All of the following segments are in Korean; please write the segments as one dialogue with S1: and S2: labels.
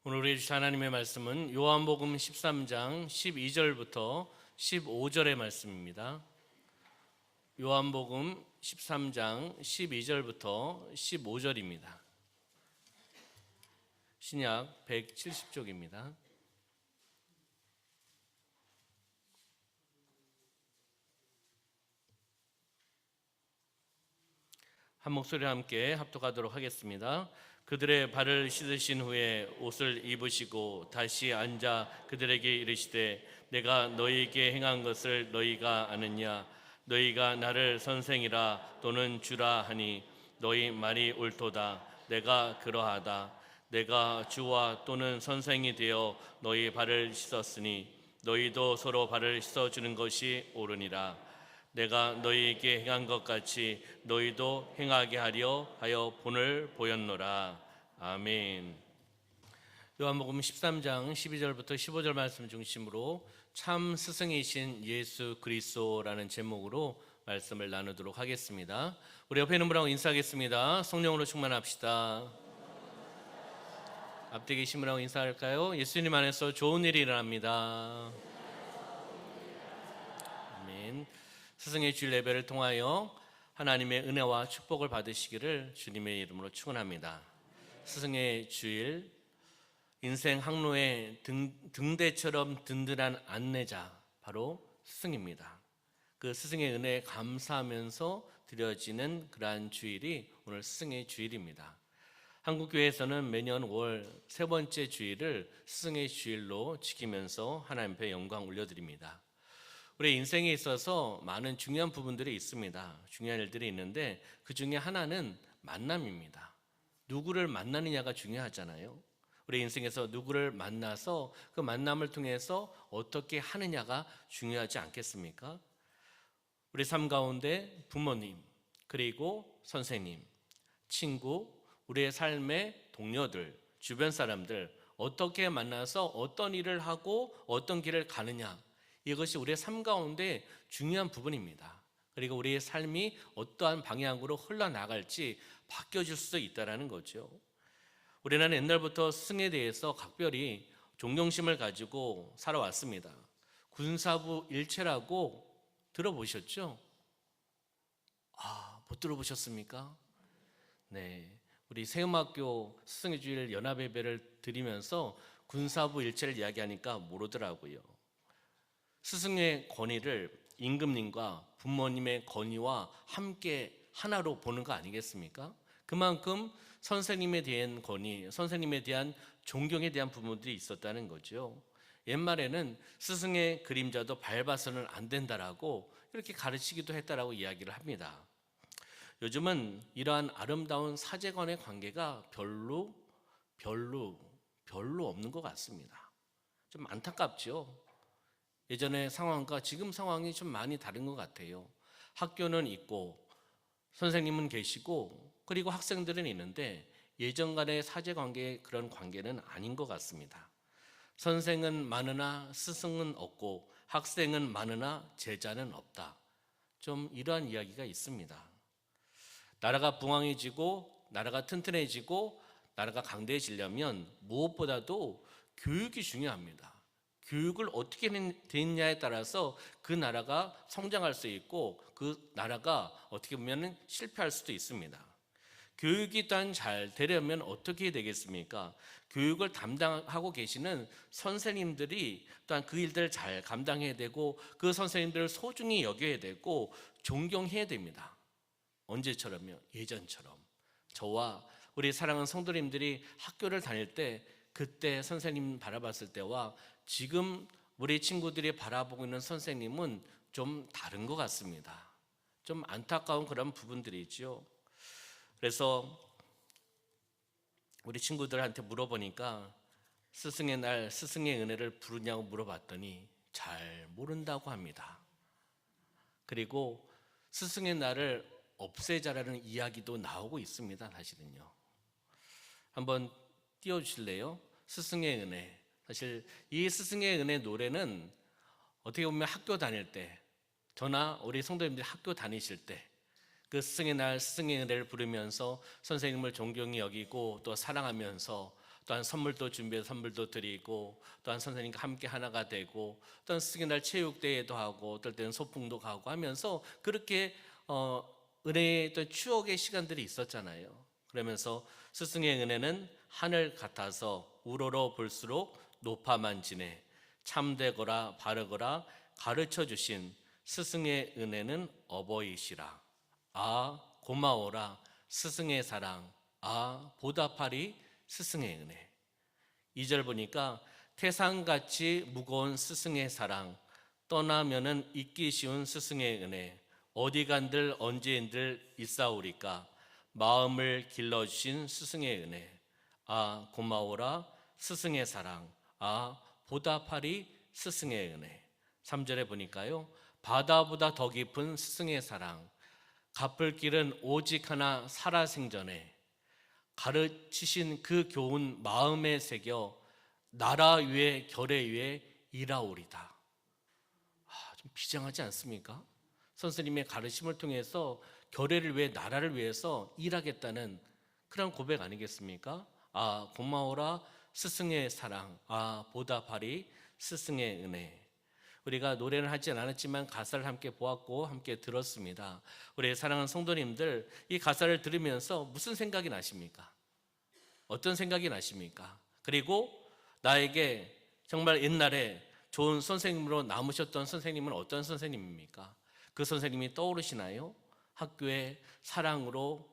S1: 오늘 우리 주신 하나님의 말씀은 요한복음 13장 12절부터 15절의 말씀입니다. 요한복음 13장 12절부터 15절입니다. 신약 170쪽입니다. 한 목소리와 함께 합독하도록 하겠습니다. 그들의 발을 씻으신 후에 옷을 입으시고 다시 앉아 그들에게 이르시되 내가 너희에게 행한 것을 너희가 아느냐? 너희가 나를 선생이라 또는 주라 하니 너희 말이 옳도다. 내가 그러하다. 내가 주와 또는 선생이 되어 너희 발을 씻었으니 너희도 서로 발을 씻어주는 것이 옳으니라. 내가 너희에게 행한 것 같이 너희도 행하게 하려 하여 본을 보였노라. 아멘. 요한복음 13장 12절부터 15절 말씀 중심으로 참 스승이신 예수 그리스도라는 제목으로 말씀을 나누도록 하겠습니다. 우리 옆에 있는 분하고 인사하겠습니다. 성령으로 충만합시다. 앞뒤 계신 분하고 인사할까요? 예수님 안에서 좋은 일이 일어납니다. 아멘. 스승의 주일 예배를 통하여 하나님의 은혜와 축복을 받으시기를 주님의 이름으로 축원합니다. 스승의 주일, 인생 항로의 등대처럼 든든한 안내자, 바로 스승입니다. 그 스승의 은혜에 감사하면서 드려지는 그러한 주일이 오늘 스승의 주일입니다. 한국교회에서는 매년 5월 세 번째 주일을 스승의 주일로 지키면서 하나님 앞에 영광 올려드립니다. 우리 인생에 있어서 많은 중요한 부분들이 있습니다. 중요한 일들이 있는데 그 중에 하나는 만남입니다. 누구를 만나느냐가 중요하잖아요. 우리 인생에서 누구를 만나서 그 만남을 통해서 어떻게 하느냐가 중요하지 않겠습니까? 우리 삶 가운데 부모님, 그리고 선생님, 친구, 우리의 삶의 동료들, 주변 사람들 어떻게 만나서 어떤 일을 하고 어떤 길을 가느냐, 이것이 우리의 삶 가운데 중요한 부분입니다. 그리고 우리의 삶이 어떠한 방향으로 흘러나갈지 바뀌어질 수도 있다는 거죠. 우리는 옛날부터 스승에 대해서 각별히 존경심을 가지고 살아왔습니다. 군사부 일체라고 들어보셨죠? 못 들어보셨습니까? 네, 우리 세음학교 스승의 주일 연합예배를 드리면서 군사부 일체를 이야기하니까 모르더라고요. 스승의 권위를 임금님과 부모님의 권위와 함께 하나로 보는 거 아니겠습니까? 그만큼 선생님에 대한 권위, 선생님에 대한 존경에 대한 부분들이 있었다는 거죠. 옛말에는 스승의 그림자도 밟아서는 안 된다라고 이렇게 가르치기도 했다라고 이야기를 합니다. 요즘은 이러한 아름다운 사제간의 관계가 별로 없는 것 같습니다. 좀 안타깝죠. 예전의 상황과 지금 상황이 좀 많이 다른 것 같아요. 학교는 있고 선생님은 계시고 그리고 학생들은 있는데 예전간의 사제관계의 그런 관계는 아닌 것 같습니다. 선생은 많으나 스승은 없고 학생은 많으나 제자는 없다. 좀 이러한 이야기가 있습니다. 나라가 부강해지고 나라가 튼튼해지고 나라가 강대해지려면 무엇보다도 교육이 중요합니다. 교육을 어떻게 됐냐에 따라서 그 나라가 성장할 수 있고 그 나라가 어떻게 보면 실패할 수도 있습니다. 교육이 또한 잘 되려면 어떻게 되겠습니까? 교육을 담당하고 계시는 선생님들이 또한 그 일들을 잘 감당해야 되고 그 선생님들을 소중히 여겨야 되고 존경해야 됩니다. 언제처럼요? 예전처럼. 저와 우리 사랑하는 성도님들이 학교를 다닐 때 그때 선생님 바라봤을 때와 지금 우리 친구들이 바라보고 있는 선생님은 좀 다른 것 같습니다. 좀 안타까운 그런 부분들이 있죠. 그래서 우리 친구들한테 물어보니까 스승의 날, 스승의 은혜를 부르냐고 물어봤더니 잘 모른다고 합니다. 그리고 스승의 날을 없애자라는 이야기도 나오고 있습니다. 사실은요. 한번 띄워주실래요? 스승의 은혜. 사실 이 스승의 은혜 노래는 어떻게 보면 학교 다닐 때, 저나 우리 성도님들이 학교 다니실 때 그 스승의 날, 스승의 은혜를 부르면서 선생님을 존경히 여기고 또 사랑하면서 또한 선물도 준비해서 선물도 드리고, 또한 선생님과 함께 하나가 되고, 또한 스승의 날 체육대회도 하고, 어떨 때는 소풍도 가고 하면서 그렇게 은혜의 또 추억의 시간들이 있었잖아요. 그러면서 스승의 은혜는 하늘 같아서 우러러 볼수록 높아만 지네, 참되거라 바르거라 가르쳐 주신 스승의 은혜는 어버이시라. 아 고마워라 스승의 사랑, 아 보답하리 스승의 은혜. 2절 보니까 태산같이 무거운 스승의 사랑, 떠나면은 잊기 쉬운 스승의 은혜, 어디 간들 언제인들 있사오리까, 마음을 길러주신 스승의 은혜. 아 고마워라 스승의 사랑, 아 보답하리 스승의 은혜. 3절에 보니까요, 바다보다 더 깊은 스승의 사랑, 갚을 길은 오직 하나 살아생전에, 가르치신 그 교훈 마음에 새겨 나라 위에 결의 위에 일하오리다. 좀 비장하지 않습니까? 선생님의 가르침을 통해서 결의를 위해 나라를 위해서 일하겠다는 그런 고백 아니겠습니까? 아 고마워라 스승의 사랑, 아 보답하리 스승의 은혜. 우리가 노래는 하진 않았지만 가사를 함께 보았고 함께 들었습니다. 우리 사랑하는 성도님들, 이 가사를 들으면서 무슨 생각이 나십니까? 어떤 생각이 나십니까? 그리고 나에게 정말 옛날에 좋은 선생님으로 남으셨던 선생님은 어떤 선생님입니까? 그 선생님이 떠오르시나요? 학교에 사랑으로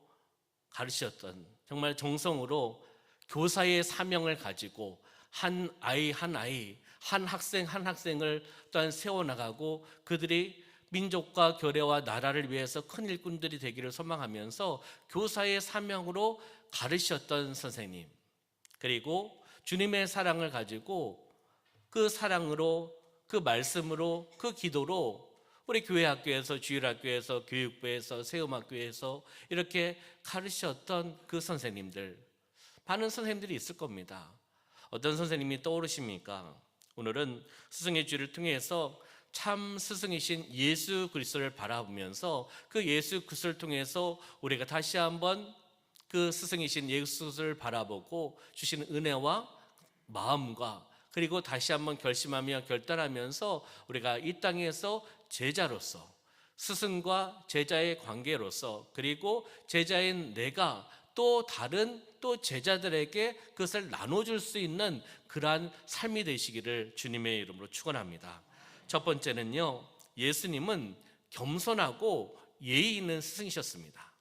S1: 가르치셨던, 정말 정성으로 교사의 사명을 가지고 한 아이 한 아이, 한 학생 한 학생을 또한 세워나가고 그들이 민족과 교회와 나라를 위해서 큰 일꾼들이 되기를 소망하면서 교사의 사명으로 가르치셨던 선생님, 그리고 주님의 사랑을 가지고 그 사랑으로, 그 말씀으로, 그 기도로 우리 교회 학교에서, 주일학교에서, 교육부에서, 세움학교에서 이렇게 가르치셨던 그 선생님들, 많은 선생님들이 있을 겁니다. 어떤 선생님이 떠오르십니까? 오늘은 스승의 주를 통해서 참 스승이신 예수 그리스도를 바라보면서 그 예수 그리스도를 통해서 우리가 다시 한번 그 스승이신 예수 그리스도를 바라보고 주시는 은혜와 마음과, 그리고 다시 한번 결심하며 결단하면서 우리가 이 땅에서 제자로서, 스승과 제자의 관계로서, 그리고 제자인 내가 또 다른 또 제자들에게 그것을 나눠줄 수 있는 그러한 삶이 되시기를 주님의 이름으로 축원합니다. 첫 번째는요, 예수님은 겸손하고 예의 있는 스승이셨습니다.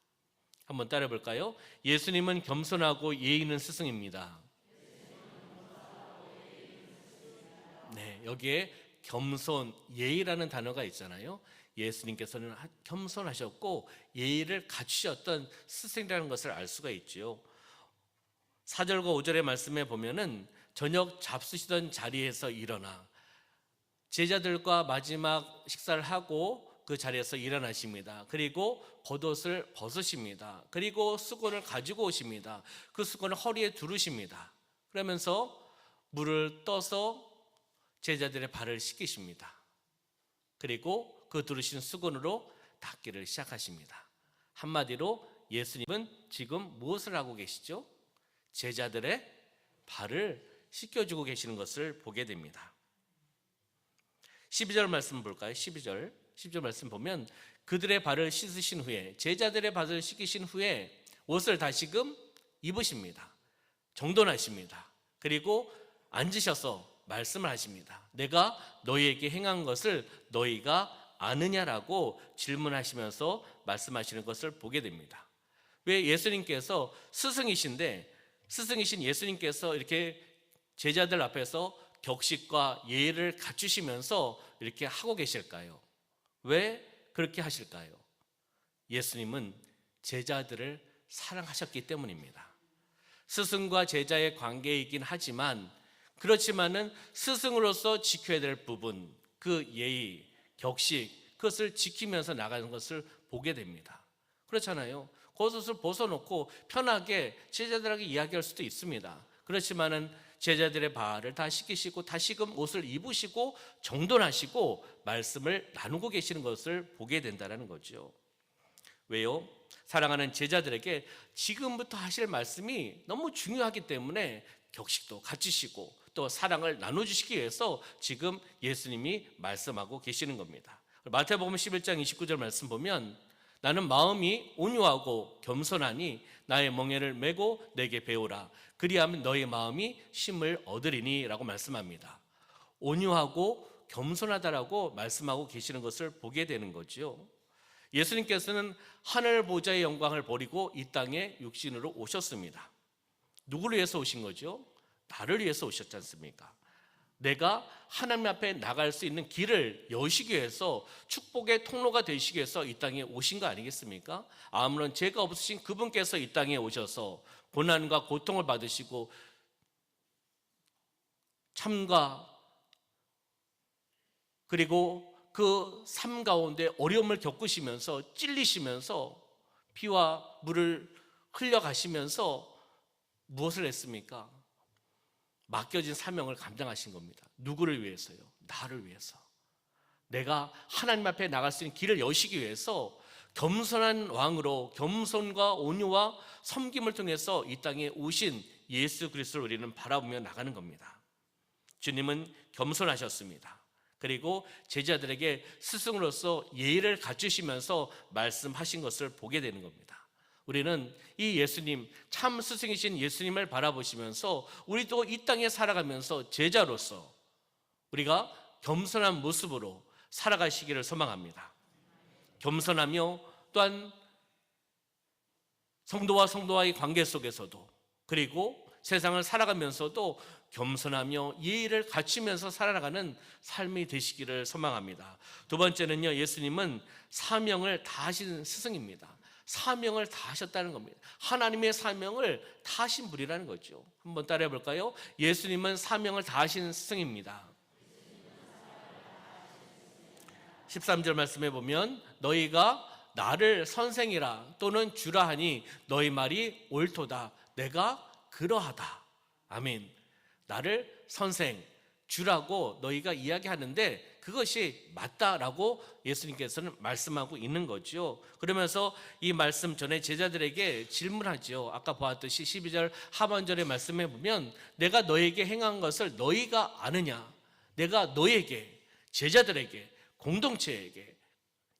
S1: 한번 따라 볼까요? 예수님은 겸손하고 예의 있는 스승입니다. 네, 여기에 겸손, 예의라는 단어가 있잖아요. 예수님께서는 겸손하셨고 예의를 갖추셨던 스승이라는 것을 알 수가 있지요. 4절과 5절의 말씀에 보면은 저녁 잡수시던 자리에서 일어나 제자들과 마지막 식사를 하고 그 자리에서 일어나십니다. 그리고 겉옷을 벗으십니다. 그리고 수건을 가지고 오십니다. 그 수건을 허리에 두르십니다. 그러면서 물을 떠서 제자들의 발을 씻기십니다. 그리고 그 두르신 수건으로 닦기를 시작하십니다. 한마디로 예수님은 지금 무엇을 하고 계시죠? 제자들의 발을 씻겨주고 계시는 것을 보게 됩니다. 12절 말씀 볼까요? 12절 말씀 보면 그들의 발을 씻으신 후에, 제자들의 발을 씻기신 후에 옷을 다시금 입으십니다. 정돈하십니다. 그리고 앉으셔서 말씀을 하십니다. 내가 너희에게 행한 것을 너희가 아느냐라고 질문하시면서 말씀하시는 것을 보게 됩니다. 왜? 예수님께서 스승이신 예수님께서 이렇게 제자들 앞에서 격식과 예의를 갖추시면서 이렇게 하고 계실까요? 왜 그렇게 하실까요? 예수님은 제자들을 사랑하셨기 때문입니다. 스승과 제자의 관계이긴 하지만, 그렇지만은 스승으로서 지켜야 될 부분, 그 예의, 격식, 그것을 지키면서 나가는 것을 보게 됩니다. 그렇잖아요. 겉옷을 벗어놓고 편하게 제자들에게 이야기할 수도 있습니다. 그렇지만은 제자들의 발을 다 씻기시고 다시금 옷을 입으시고 정돈하시고 말씀을 나누고 계시는 것을 보게 된다는 거죠. 왜요? 사랑하는 제자들에게 지금부터 하실 말씀이 너무 중요하기 때문에 격식도 갖추시고 또 사랑을 나눠주시기 위해서 지금 예수님이 말씀하고 계시는 겁니다. 마태복음 11장 29절 말씀 보면 나는 마음이 온유하고 겸손하니 나의 멍에를 메고 내게 배우라. 그리하면 너의 마음이 쉼을 얻으리니 라고 말씀합니다. 온유하고 겸손하다라고 말씀하고 계시는 것을 보게 되는 거죠. 예수님께서는 하늘 보좌의 영광을 버리고 이 땅에 육신으로 오셨습니다. 누구를 위해서 오신 거죠? 나를 위해서 오셨지 않습니까? 내가 하나님 앞에 나갈 수 있는 길을 여시기 위해서 축복의 통로가 되시기 위해서 이 땅에 오신 거 아니겠습니까? 아무런 죄가 없으신 그분께서 이 땅에 오셔서 고난과 고통을 받으시고 참과 그리고 그 삶 가운데 어려움을 겪으시면서 찔리시면서 피와 물을 흘려가시면서 무엇을 했습니까? 맡겨진 사명을 감당하신 겁니다. 누구를 위해서요? 나를 위해서. 내가 하나님 앞에 나갈 수 있는 길을 여시기 위해서 겸손한 왕으로 겸손과 온유와 섬김을 통해서 이 땅에 오신 예수 그리스도를 우리는 바라보며 나가는 겁니다. 주님은 겸손하셨습니다. 그리고 제자들에게 스승으로서 예의를 갖추시면서 말씀하신 것을 보게 되는 겁니다. 우리는 이 예수님, 참 스승이신 예수님을 바라보시면서 우리도 이 땅에 살아가면서 제자로서 우리가 겸손한 모습으로 살아가시기를 소망합니다. 겸손하며 또한 성도와 성도와의 관계 속에서도 그리고 세상을 살아가면서도 겸손하며 예의를 갖추면서 살아가는 삶이 되시기를 소망합니다. 두 번째는요, 예수님은 사명을 다하신 스승입니다. 사명을 다하셨다는 겁니다. 하나님의 사명을 다하신 분이라는 거죠. 한번 따라해 볼까요? 예수님은 사명을 다하신 스승입니다. 13절 말씀해 보면 너희가 나를 선생이라 또는 주라 하니 너희 말이 옳도다. 내가 그러하다. 아멘. 나를 선생, 주라고 너희가 이야기하는데 그것이 맞다라고 예수님께서는 말씀하고 있는 거죠. 그러면서 이 말씀 전에 제자들에게 질문하죠. 아까 보았듯이 12절 하반절에 말씀해 보면 내가 너에게 행한 것을 너희가 아느냐? 내가 너에게, 제자들에게, 공동체에게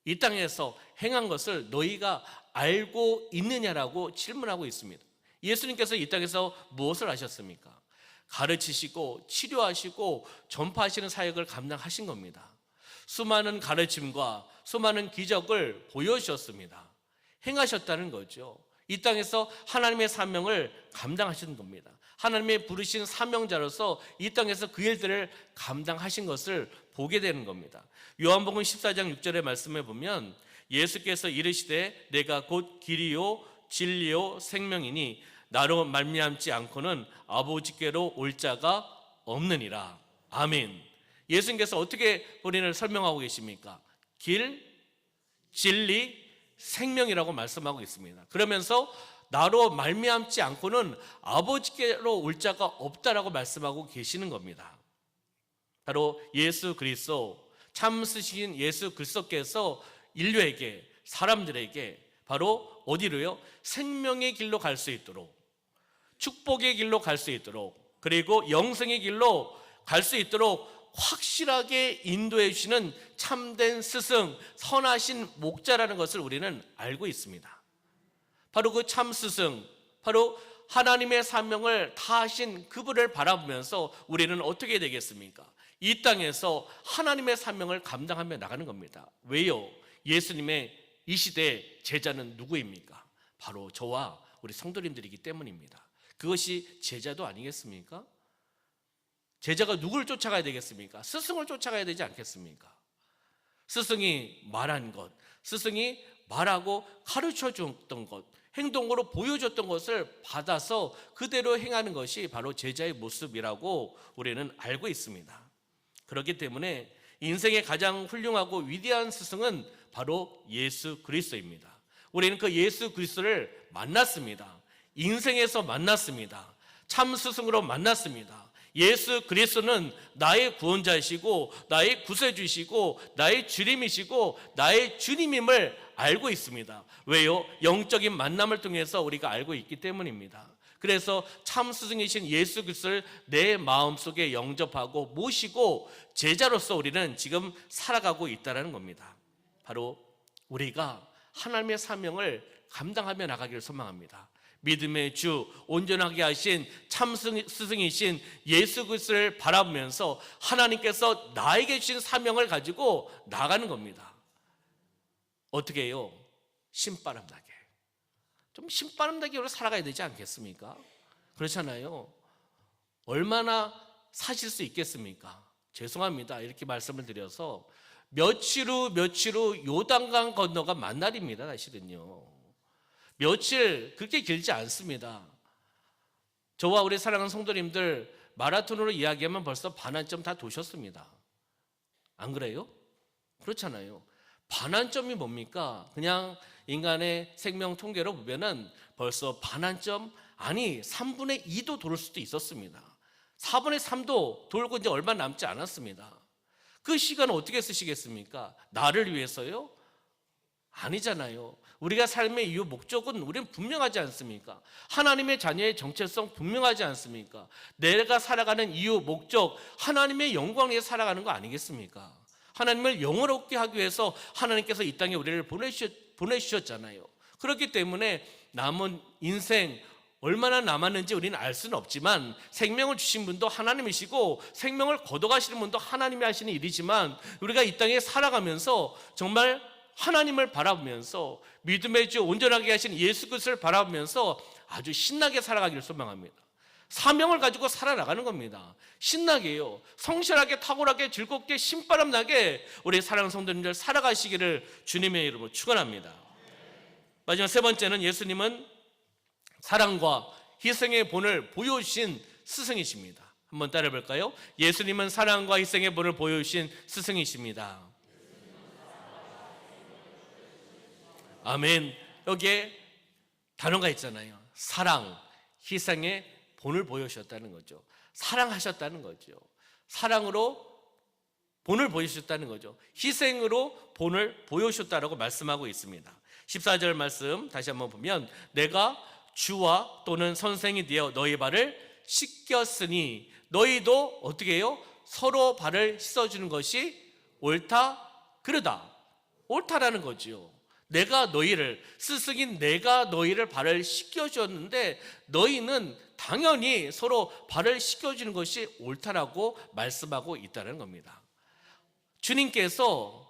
S1: 이 땅에서 행한 것을 너희가 알고 있느냐라고 질문하고 있습니다. 예수님께서 이 땅에서 무엇을 하셨습니까? 가르치시고 치료하시고 전파하시는 사역을 감당하신 겁니다. 수많은 가르침과 수많은 기적을 보여주셨습니다. 행하셨다는 거죠. 이 땅에서 하나님의 사명을 감당하신 겁니다. 하나님의 부르신 사명자로서 이 땅에서 그 일들을 감당하신 것을 보게 되는 겁니다. 요한복음 14장 6절의 말씀에 보면 예수께서 이르시되 내가 곧 길이요 진리요 생명이니 나로 말미암지 않고는 아버지께로 올 자가 없느니라. 아멘. 예수님께서 어떻게 우리를 설명하고 계십니까? 길, 진리, 생명이라고 말씀하고 있습니다. 그러면서 나로 말미암지 않고는 아버지께로 올 자가 없다라고 말씀하고 계시는 겁니다. 바로 예수 그리스도, 참 스신 예수 그리스도께서 인류에게, 사람들에게 바로 어디로요? 생명의 길로 갈 수 있도록, 축복의 길로 갈 수 있도록, 그리고 영생의 길로 갈 수 있도록 확실하게 인도해 주시는 참된 스승, 선하신 목자라는 것을 우리는 알고 있습니다. 바로 그 참 스승, 바로 하나님의 사명을 다하신 그분을 바라보면서 우리는 어떻게 되겠습니까? 이 땅에서 하나님의 사명을 감당하며 나가는 겁니다. 왜요? 예수님의 이 시대 제자는 누구입니까? 바로 저와 우리 성도님들이기 때문입니다. 그것이 제자도 아니겠습니까? 제자가 누구를 쫓아가야 되겠습니까? 스승을 쫓아가야 되지 않겠습니까? 스승이 말한 것, 스승이 말하고 가르쳐 줬던 것, 행동으로 보여줬던 것을 받아서 그대로 행하는 것이 바로 제자의 모습이라고 우리는 알고 있습니다. 그렇기 때문에 인생의 가장 훌륭하고 위대한 스승은 바로 예수 그리스도입니다. 우리는 그 예수 그리스도를 만났습니다. 인생에서 만났습니다. 참 스승으로 만났습니다. 예수 그리스도는 나의 구원자이시고 나의 구세주이시고 나의 주님이시고 나의 주님임을 알고 있습니다. 왜요? 영적인 만남을 통해서 우리가 알고 있기 때문입니다. 그래서 참 스승이신 예수 그리스도를 내 마음속에 영접하고 모시고 제자로서 우리는 지금 살아가고 있다는 겁니다. 바로 우리가 하나님의 사명을 감당하며 나가기를 소망합니다. 믿음의 주, 온전하게 하신 참 스승이신 예수 그리스도를 바라보면서 하나님께서 나에게 주신 사명을 가지고 나가는 겁니다. 어떻게 해요? 신바람나게. 좀 신바람나게 살아가야 되지 않겠습니까? 그렇잖아요. 얼마나 사실 수 있겠습니까? 죄송합니다. 이렇게 말씀을 드려서 며칠 후 요단강 건너가 만날입니다. 사실은요. 며칠 그렇게 길지 않습니다. 저와 우리 사랑하는 성도님들 마라톤으로 이야기하면 벌써 반환점 다 도셨습니다. 안 그래요? 그렇잖아요. 반환점이 뭡니까? 그냥 인간의 생명 통계로 보면은 벌써 반환점, 아니 3분의 2도 돌 수도 있었습니다. 4분의 3도 돌고 이제 얼마 남지 않았습니다. 그 시간을 어떻게 쓰시겠습니까? 나를 위해서요? 아니잖아요. 우리가 삶의 이유 목적은 우리는 분명하지 않습니까? 하나님의 자녀의 정체성 분명하지 않습니까? 내가 살아가는 이유 목적, 하나님의 영광 위해 살아가는 거 아니겠습니까? 하나님을 영원롭게 하기 위해서 하나님께서 이 땅에 우리를 보내주셨잖아요. 그렇기 때문에 남은 인생 얼마나 남았는지 우리는 알 수는 없지만 생명을 주신 분도 하나님이시고 생명을 거둬가시는 분도 하나님이 하시는 일이지만 우리가 이 땅에 살아가면서 정말 하나님을 바라보면서 믿음의 주 온전하게 하신 예수 그리스도를 바라보면서 아주 신나게 살아가기를 소망합니다. 사명을 가지고 살아나가는 겁니다. 신나게요. 성실하게 탁월하게 즐겁게 신바람 나게 우리 사랑하는 성도님들 살아가시기를 주님의 이름으로 축원합니다. 마지막 세 번째는 예수님은 사랑과 희생의 본을 보여주신 스승이십니다. 한번 따라해 볼까요? 예수님은 사랑과 희생의 본을 보여주신 스승이십니다. 아멘. 여기에 단어가 있잖아요. 사랑, 희생의 본을 보여주셨다는 거죠. 사랑하셨다는 거죠. 사랑으로 본을 보여주셨다는 거죠. 희생으로 본을 보여주셨다라고 말씀하고 있습니다. 14절 말씀 다시 한번 보면 내가 주와 또는 선생이 되어 너희 발을 씻겼으니 너희도 어떻게 해요? 서로 발을 씻어주는 것이 옳다 그르다. 옳다라는 거죠. 내가 너희를, 스승인 내가 너희를 발을 씻겨주었는데 너희는 당연히 서로 발을 씻겨주는 것이 옳다라고 말씀하고 있다는 겁니다. 주님께서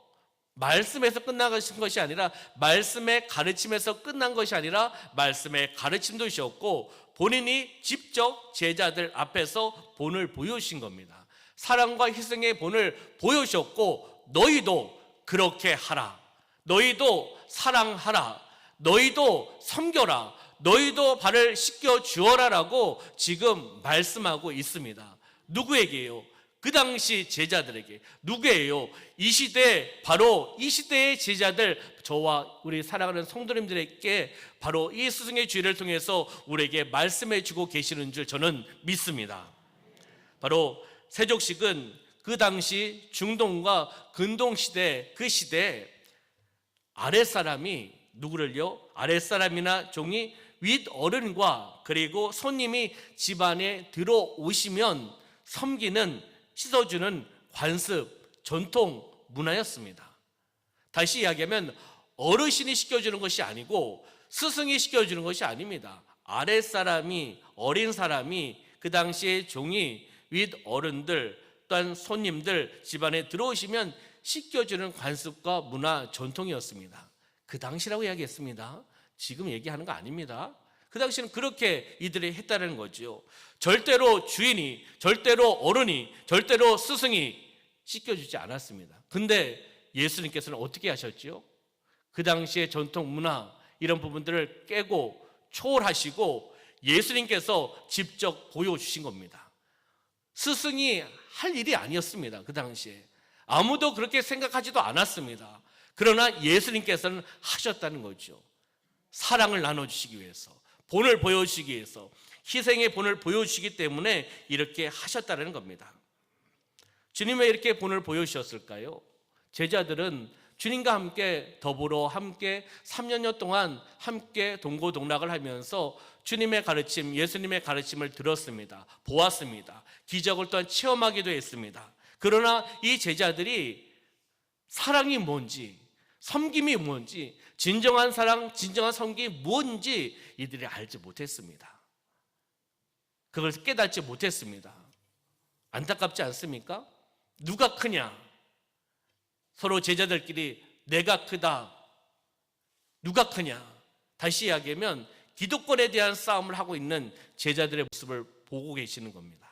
S1: 말씀에서 끝나신 것이 아니라 말씀의 가르침에서 끝난 것이 아니라 말씀의 가르침도 주셨고 본인이 직접 제자들 앞에서 본을 보여주신 겁니다. 사랑과 희생의 본을 보여주셨고 너희도 그렇게 하라. 너희도 사랑하라. 너희도 섬겨라. 너희도 발을 씻겨 주어라라고 지금 말씀하고 있습니다. 누구에게요? 그 당시 제자들에게. 누구예요? 이 시대, 바로 이 시대의 제자들, 저와 우리 사랑하는 성도님들에게 바로 이 스승의 주의를 통해서 우리에게 말씀해 주고 계시는 줄 저는 믿습니다. 바로 세족식은 그 당시 중동과 근동 시대, 그 시대에 아랫사람이 누구를요? 아랫사람이나 종이 윗어른과 그리고 손님이 집안에 들어오시면 섬기는, 씻어주는 관습, 전통, 문화였습니다. 다시 이야기하면 어르신이 시켜주는 것이 아니고 스승이 시켜주는 것이 아닙니다. 아랫사람이, 어린 사람이, 그 당시에 종이, 윗어른들, 또한 손님들 집안에 들어오시면 씻겨주는 관습과 문화, 전통이었습니다. 그 당시라고 이야기했습니다. 지금 얘기하는 거 아닙니다. 그 당시는 그렇게 이들이 했다는 거죠. 절대로 주인이, 절대로 어른이, 절대로 스승이 씻겨주지 않았습니다. 근데 예수님께서는 어떻게 하셨죠? 그 당시의 전통 문화 이런 부분들을 깨고 초월하시고 예수님께서 직접 보여주신 겁니다. 스승이 할 일이 아니었습니다. 그 당시에 아무도 그렇게 생각하지도 않았습니다. 그러나 예수님께서는 하셨다는 거죠. 사랑을 나눠주시기 위해서, 본을 보여주시기 위해서, 희생의 본을 보여주시기 때문에 이렇게 하셨다는 겁니다. 주님 왜 이렇게 본을 보여주셨을까요? 제자들은 주님과 함께 더불어 함께 3년여 동안 함께 동고동락을 하면서 주님의 가르침, 예수님의 가르침을 들었습니다. 보았습니다. 기적을 또한 체험하기도 했습니다. 그러나 이 제자들이 사랑이 뭔지, 섬김이 뭔지, 진정한 사랑, 진정한 섬김이 뭔지 이들이 알지 못했습니다. 그걸 깨닫지 못했습니다. 안타깝지 않습니까? 누가 크냐? 서로 제자들끼리 내가 크다. 누가 크냐? 다시 이야기하면 기득권에 대한 싸움을 하고 있는 제자들의 모습을 보고 계시는 겁니다.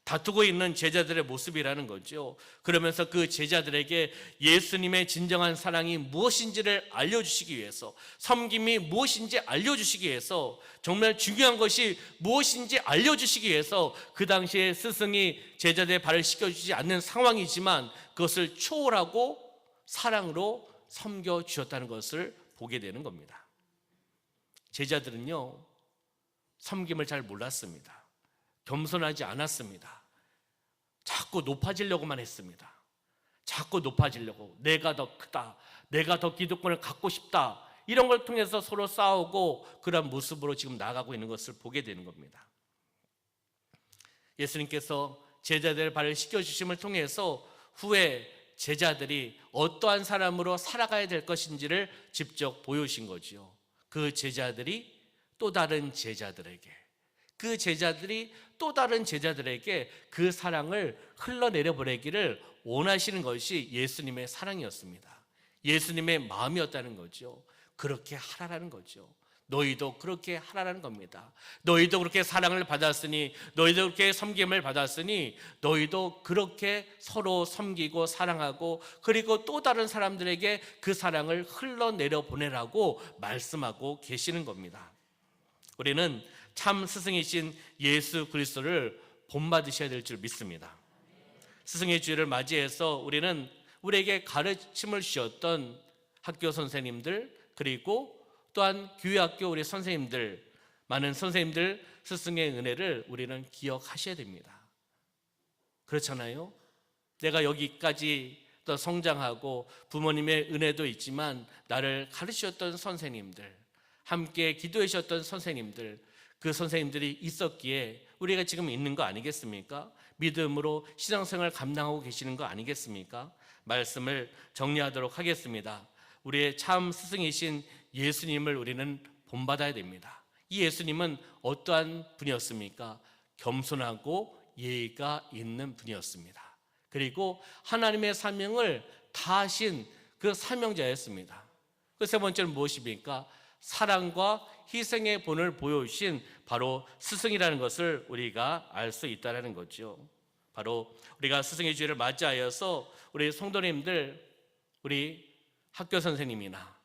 S1: 다투고 있는 제자들의 모습이라는 거죠. 그러면서 그 제자들에게 예수님의 진정한 사랑이 무엇인지를 알려주시기 위해서, 섬김이 무엇인지 알려주시기 위해서, 정말 중요한 것이 무엇인지 알려주시기 위해서 그 당시에 스승이 제자들의 발을 씻겨주지 않는 상황이지만 그것을 초월하고 사랑으로 섬겨주셨다는 것을 보게 되는 겁니다. 제자들은요, 섬김을 잘 몰랐습니다. 겸손하지 않았습니다. 자꾸 높아지려고만 했습니다. 자꾸 높아지려고, 내가 더 크다, 내가 더 기득권을 갖고 싶다, 이런 걸 통해서 서로 싸우고 그런 모습으로 지금 나아가고 있는 것을 보게 되는 겁니다. 예수님께서 제자들의 발을 씻겨주심을 통해서 후에 제자들이 어떠한 사람으로 살아가야 될 것인지를 직접 보여주신 거지요. 그 제자들이 또 다른 제자들에게, 그 제자들이 또 다른 제자들에게 그 사랑을 흘러내려 보내기를 원하시는 것이 예수님의 사랑이었습니다. 예수님의 마음이었다는 거죠. 그렇게 하라라는 거죠. 너희도 그렇게 하라는 겁니다. 너희도 그렇게 사랑을 받았으니, 너희도 그렇게 섬김을 받았으니 너희도 그렇게 서로 섬기고 사랑하고, 그리고 또 다른 사람들에게 그 사랑을 흘러내려 보내라고 말씀하고 계시는 겁니다. 우리는 참 스승이신 예수 그리스도를 본받으셔야 될 줄 믿습니다. 스승의 주일을 맞이해서 우리는 우리에게 가르침을 주셨던 학교 선생님들, 그리고 또한 교회학교 우리 선생님들, 많은 선생님들, 스승의 은혜를 우리는 기억하셔야 됩니다. 그렇잖아요? 내가 여기까지 또 성장하고 부모님의 은혜도 있지만 나를 가르치셨던 선생님들, 함께 기도해 주셨던 선생님들, 그 선생님들이 있었기에 우리가 지금 있는 거 아니겠습니까? 믿음으로 신앙생활 감당하고 계시는 거 아니겠습니까? 말씀을 정리하도록 하겠습니다. 우리의 참 스승이신 예수님을 우리는 본받아야 됩니다. 이 예수님은 어떠한 분이었습니까? 겸손하고 예의가 있는 분이었습니다. 그리고 하나님의 사명을 다하신 그 사명자였습니다. 그 세 번째는 무엇입니까? 사랑과 희생의 본을 보여주신 바로 스승이라는 것을 우리가 알 수 있다는 거죠. 바로 우리가 스승의 주일을 맞이하여서 우리 성도님들, 우리 학교 선생님이나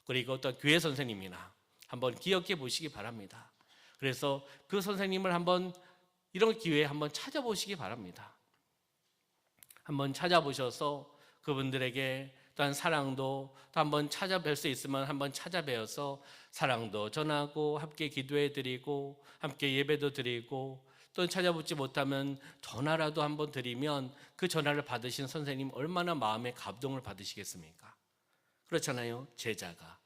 S1: 그리고 또 교회 선생님이나 한번 기억해 보시기 바랍니다. 그래서 그 선생님을 한번 이런 기회에 한번 찾아보시기 바랍니다. 한번 찾아보셔서 그분들에게 또한 사랑도 또 한번 찾아뵐 수 있으면 한번 찾아뵈어서 사랑도 전하고 함께 기도해 드리고 함께 예배도 드리고, 또 찾아보지 못하면 전화라도 한번 드리면 그 전화를 받으신 선생님 얼마나 마음에 감동을 받으시겠습니까? 그렇잖아요. 제자가,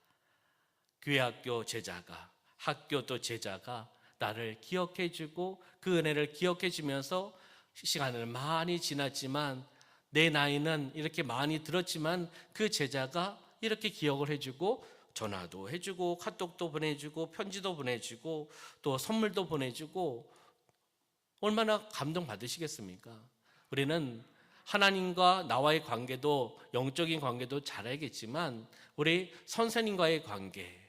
S1: 교회 학교 제자가, 학교 또 제자가 나를 기억해 주고 그 은혜를 기억해 주면서 시간을 많이 지났지만, 내 나이는 이렇게 많이 들었지만 그 제자가 이렇게 기억을 해주고 전화도 해주고 카톡도 보내주고 편지도 보내주고 또 선물도 보내주고, 얼마나 감동받으시겠습니까? 우리는 하나님과 나와의 관계도, 영적인 관계도 잘 알겠지만 우리 선생님과의 관계,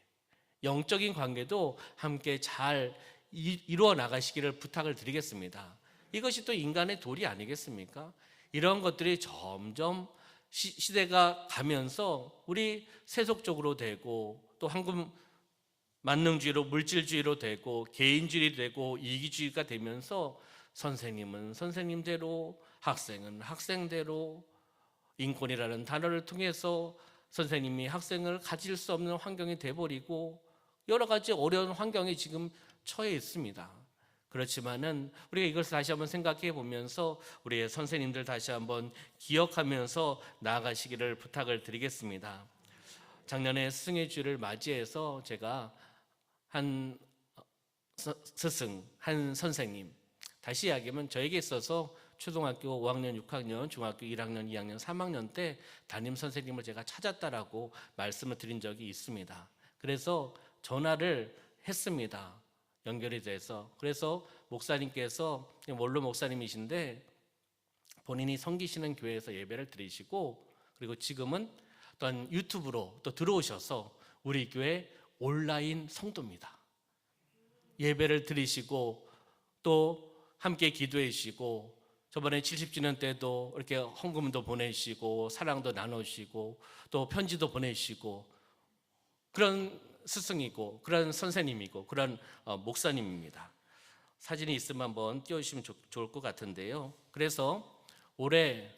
S1: 영적인 관계도 함께 잘 이루어 나가시기를 부탁을 드리겠습니다. 이것이 또 인간의 도리 아니겠습니까? 이런 것들이 점점 시대가 가면서 우리 세속적으로 되고, 또 황금 만능주의로, 물질주의로 되고, 개인주의 되고, 이기주의가 되면서 선생님은 선생님대로, 학생은 학생대로, 인권이라는 단어를 통해서 선생님이 학생을 가질 수 없는 환경이 돼버리고 여러 가지 어려운 환경에 지금 처해 있습니다. 그렇지만은 우리가 이것을 다시 한번 생각해 보면서 우리의 선생님들 다시 한번 기억하면서 나아가시기를 부탁을 드리겠습니다. 작년에 스승의 주일을 맞이해서 제가 한 스승, 한 선생님, 다시 이야기하면 저에게 있어서 초등학교 5학년, 6학년, 중학교 1학년, 2학년, 3학년 때 담임 선생님을 제가 찾았다라고 말씀을 드린 적이 있습니다. 그래서 전화를 했습니다. 연결이 돼서. 그래서 목사님께서 원로 목사님이신데 본인이 섬기시는 교회에서 예배를 드리시고, 그리고 지금은 또한 유튜브로 또 들어오셔서 우리 교회 온라인 성도입니다. 예배를 드리시고 또 함께 기도해 주시고, 저번에 70주년 때도 이렇게 헌금도 보내시고 사랑도 나누시고 또 편지도 보내시고, 그런 스승이고 그런 선생님이고 그런 목사님입니다. 사진이 있으면 한번 띄워주시면 좋을 것 같은데요. 그래서 올해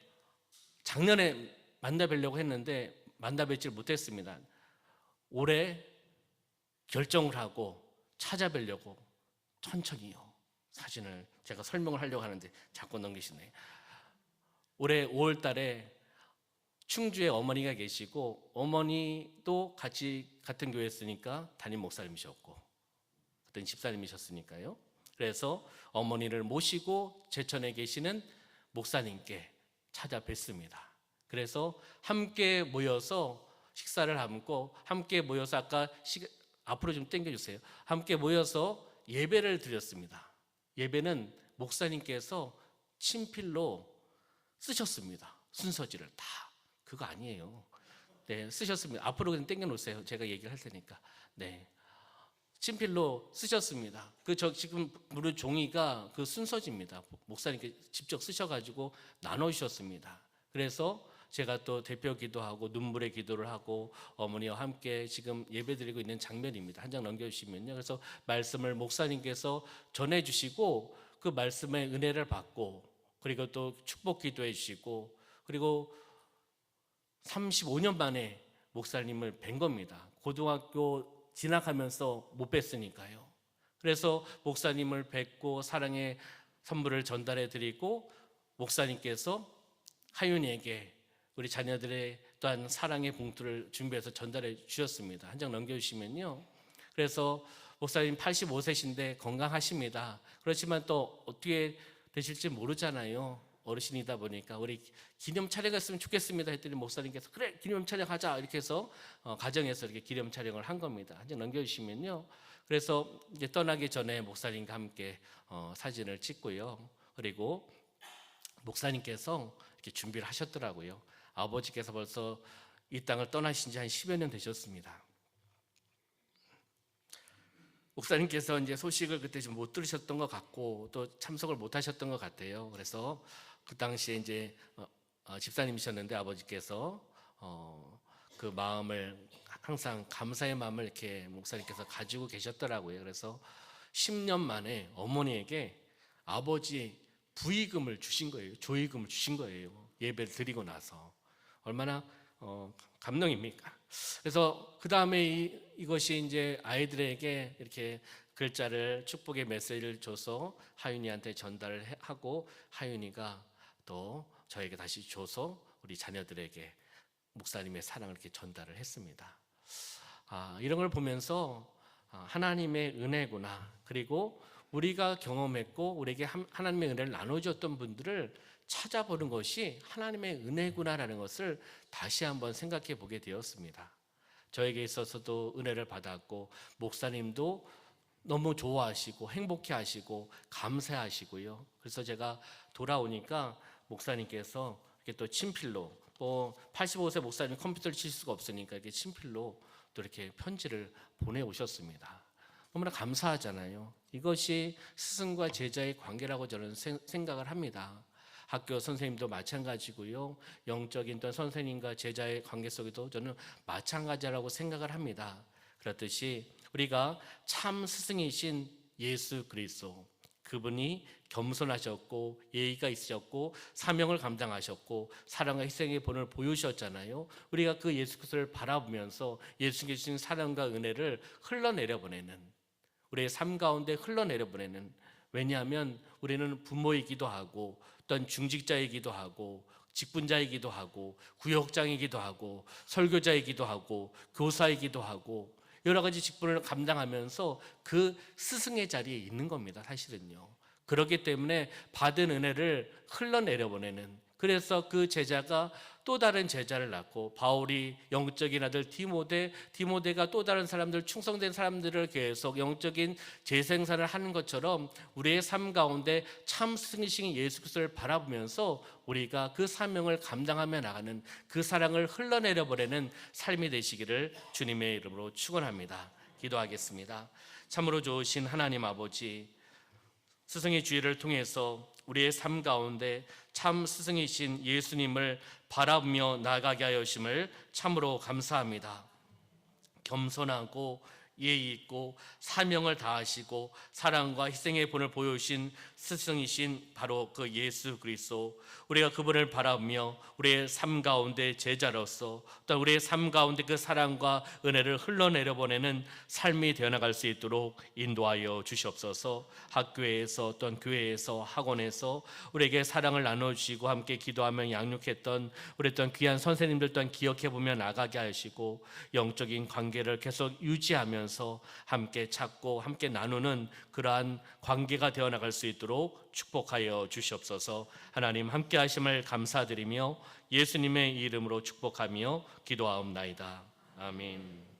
S1: 작년에 만나뵈려고 했는데 만나뵙질 못했습니다. 올해 결정을 하고 찾아뵈려고 천천히요. 사진을 제가 설명을 하려고 하는데 자꾸 넘기시네요. 올해 5월 달에 충주에 어머니가 계시고, 어머니도 같은 교회였으니까 담임 목사님이셨고 같은 집사님이셨으니까요. 그래서 어머니를 모시고 제천에 계시는 목사님께 찾아뵀습니다. 그래서 함께 모여서 식사를 하고, 함께 모여서 앞으로 좀 당겨주세요. 함께 모여서 예배를 드렸습니다. 예배는 목사님께서 친필로 쓰셨습니다. 순서지를 다. 그거 아니에요. 네, 쓰셨습니다. 앞으로 그냥 당겨놓으세요. 제가 얘기를 할 테니까. 네, 친필로 쓰셨습니다. 지금 부른 종이가 그 순서지입니다. 목사님께 직접 쓰셔가지고 나눠주셨습니다. 그래서 제가 또 대표 기도하고 눈물의 기도를 하고 어머니와 함께 지금 예배드리고 있는 장면입니다. 한 장 넘겨주시면요. 그래서 말씀을 목사님께서 전해주시고 그 말씀의 은혜를 받고, 그리고 또 축복 기도해 주시고, 그리고 35년 만에 목사님을 뵌 겁니다. 고등학교 진학하면서 못 뵀으니까요. 그래서 목사님을 뵙고 사랑의 선물을 전달해 드리고, 목사님께서 하윤이에게 우리 자녀들의 또한 사랑의 봉투를 준비해서 전달해 주셨습니다. 한 장 넘겨주시면요. 그래서 목사님 85세신데 건강하십니다. 그렇지만 또 어떻게 되실지 모르잖아요. 어르신이다 보니까 우리 기념 촬영했으면 좋겠습니다 했더니 목사님께서 그래 기념 촬영하자 이렇게 해서 가정에서 이렇게 기념 촬영을 한 겁니다. 한 장 넘겨주시면요. 그래서 이제 떠나기 전에 목사님과 함께 사진을 찍고요. 그리고 목사님께서 이렇게 준비를 하셨더라고요. 아버지께서 벌써 이 땅을 떠나신 지 한 10여 년 되셨습니다. 목사님께서 이제 소식을 그때 좀 못 들으셨던 것 같고 또 참석을 못 하셨던 것 같아요. 그래서 그 당시에 이제 집사님이셨는데 아버지께서 그 마음을 항상 감사의 마음을 이렇게 목사님께서 가지고 계셨더라고요. 그래서 10년 만에 어머니에게 아버지 부의금을 주신 거예요. 조의금을 주신 거예요. 예배를 드리고 나서. 얼마나 감동입니까? 그래서 그 다음에 이것이 이제 아이들에게 이렇게 글자를 축복의 메시지를 줘서 하윤이한테 전달을 하고, 하윤이가 또 저에게 다시 줘서 우리 자녀들에게 목사님의 사랑을 이렇게 전달을 했습니다. 이런 걸 보면서 하나님의 은혜구나. 그리고 우리가 경험했고 우리에게 하나님의 은혜를 나눠줬던 분들을 찾아보는 것이 하나님의 은혜구나라는 것을 다시 한번 생각해 보게 되었습니다. 저에게 있어서도 은혜를 받았고 목사님도 너무 좋아하시고 행복해 하시고 감사하시고요. 그래서 제가 돌아오니까 목사님께서 이렇게 또 친필로, 85세 목사님 컴퓨터를 칠 수가 없으니까 이렇게 친필로 또 이렇게 편지를 보내오셨습니다. 너무나 감사하잖아요. 이것이 스승과 제자의 관계라고 저는 생각을 합니다. 학교 선생님도 마찬가지고요. 영적인 또 선생님과 제자의 관계 속에도 저는 마찬가지라고 생각을 합니다. 그렇듯이 우리가 참 스승이신 예수 그리스도, 그분이 겸손하셨고 예의가 있으셨고 사명을 감당하셨고 사랑과 희생의 본을 보여주셨잖아요. 우리가 그 예수 그리스도를 바라보면서 예수님께 주신 사랑과 은혜를 흘러내려 보내는, 우리의 삶 가운데 흘러내려 보내는, 왜냐하면 우리는 부모이기도 하고 또한 중직자이기도 하고 직분자이기도 하고 구역장이기도 하고 설교자이기도 하고 교사이기도 하고 여러 가지 직분을 감당하면서 그 스승의 자리에 있는 겁니다. 사실은요. 그렇기 때문에 받은 은혜를 흘러내려 보내는, 그래서 그 제자가 또 다른 제자를 낳고, 바울이 영적인 아들 디모데가 또 다른 사람들, 충성된 사람들을 계속 영적인 재생산을 하는 것처럼 우리의 삶 가운데 참 스승이신 예수 그리스도를 바라보면서 우리가 그 사명을 감당하며 나가는, 그 사랑을 흘러내려 보내는 삶이 되시기를 주님의 이름으로 축원합니다. 기도하겠습니다. 참으로 좋으신 하나님 아버지, 스승의 주의를 통해서 우리의 삶 가운데 참 스승이신 예수님을 바라보며 나아가게 하심을 참으로 감사합니다. 겸손하고 예의 있고 사명을 다하시고 사랑과 희생의 본을 보여주신 스승이신 바로 그 예수 그리스도, 우리가 그분을 바라보며 우리의 삶 가운데 제자로서 또 우리의 삶 가운데 그 사랑과 은혜를 흘러내려 보내는 삶이 되어나갈 수 있도록 인도하여 주시옵소서. 학교에서 어떤 교회에서 학원에서 우리에게 사랑을 나눠주시고 함께 기도하며 양육했던 우리 어떤 귀한 선생님들 또한 기억해보며 나가게 하시고, 영적인 관계를 계속 유지하면서 함께 찾고 함께 나누는 그러한 관계가 되어나갈 수 있도록 축복하여 주시옵소서. 하나님 함께 하심을 감사드리며 예수님의 이름으로 축복하며 기도하옵나이다. 아멘.